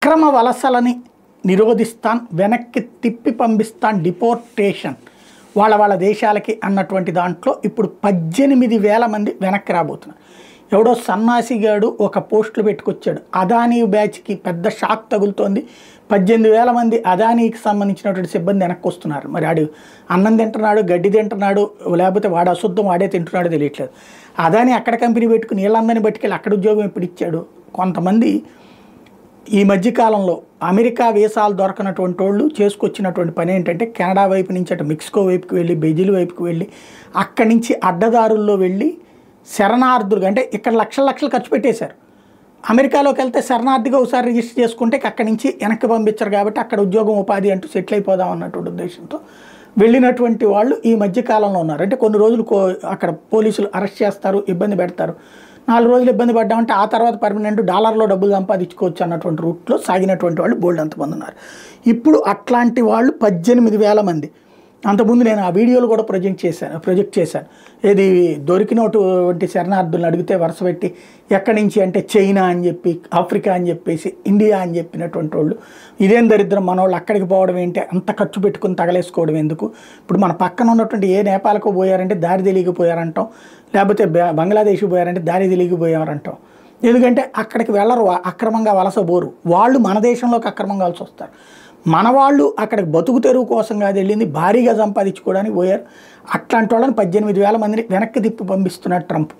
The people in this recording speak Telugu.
అక్రమ వలసలని నిరోధిస్తాన్, వెనక్కి తిప్పి పంపిస్తాన్, డిపోర్టేషన్ వాళ్ళ దేశాలకి అన్నటువంటి దాంట్లో ఇప్పుడు 18,000 మంది వెనక్కి రాబోతున్నారు. ఎవడో సన్నాసిగాడు ఒక పోస్టులు పెట్టుకొచ్చాడు. అదానీ బ్యాచ్కి పెద్ద షాక్ తగులుతోంది. 18,000 మంది అదానీకి సంబంధించినటువంటి సిబ్బంది వెనక్కి వస్తున్నారు. మరి ఆడు అన్నం తింటున్నాడు, గడ్డి తింటున్నాడు, లేకపోతే వాడు అశుద్ధం వాడే తింటున్నాడో తెలియట్లేదు. అదానీ అక్కడ కంపెనీ పెట్టుకుని వీళ్ళందరినీ పట్టుకెళ్ళి అక్కడ ఉద్యోగం ఎప్పుడు ఇచ్చాడు? కొంతమంది ఈ మధ్యకాలంలో అమెరికా వీసాలు దొరకనటువంటి వాళ్ళు చేసుకొచ్చినటువంటి పని ఏంటంటే కెనడా వైపు నుంచి అటు మెక్సికో వైపుకి వెళ్ళి, బ్రెజిల్ వైపుకి వెళ్ళి, అక్కడి నుంచి అడ్డదారుల్లో వెళ్ళి శరణార్థులుగా, అంటే ఇక్కడ లక్షలు ఖర్చు పెట్టేశారు. అమెరికాలోకి వెళ్తే శరణార్థిగా ఒకసారి రిజిస్టర్ చేసుకుంటే అక్కడి నుంచి వెనక్కి పంపించరు కాబట్టి అక్కడ ఉద్యోగం ఉపాధి అంటూ సెటిల్ అయిపోదాం అన్నటువంటి ఉద్దేశంతో వెళ్ళినటువంటి వాళ్ళు ఈ మధ్యకాలంలో ఉన్నారు. అంటే కొన్ని రోజులు అక్కడ పోలీసులు అరెస్ట్ చేస్తారు, ఇబ్బంది పెడతారు. 4 రోజులు ఇబ్బంది పడ్డామంటే ఆ తర్వాత పర్మనెంట్ డాలర్లో డబ్బులు సంపాదించుకోవచ్చు అన్నటువంటి రూట్లో సాగినటువంటి వాళ్ళు బోల్డ్ అంతమంది ఉన్నారు. ఇప్పుడు అట్లాంటి వాళ్ళు 18,000 మంది. అంతకుముందు నేను ఆ వీడియోలు కూడా ప్రొజెక్ట్ చేశాను. ఏది దొరికినటువంటి శరణార్థులను అడిగితే వరుస పెట్టి ఎక్కడి నుంచి అంటే చైనా అని చెప్పి, ఆఫ్రికా అని చెప్పేసి, ఇండియా అని చెప్పినటువంటి వాళ్ళు. ఇదేం దరిద్రం, మన వాళ్ళు అక్కడికి పోవడం ఏంటి, అంత ఖర్చు పెట్టుకుని తగలేసుకోవడం ఎందుకు? ఇప్పుడు మన పక్కన ఉన్నటువంటి ఏ నేపాల్కో పోయారంటే దారి తెలియకపోయారంటాం, లేకపోతే బంగ్లాదేశ్కి పోయారంటే దారి తెలియకపోయారంటాం. ఎందుకంటే అక్కడికి వెళ్ళరు, అక్రమంగా వలస పోరు. వాళ్ళు మన దేశంలోకి అక్రమంగా వలస వస్తారు. మన వాళ్ళు అక్కడికి బతుకు తెరువు కోసం కాదు వెళ్ళింది, భారీగా సంపాదించుకోవడానికి పోయారు. అట్లాంటి వాళ్ళని 18,000 మందిని వెనక్కి తిప్పి పంపిస్తున్నాడు ట్రంప్.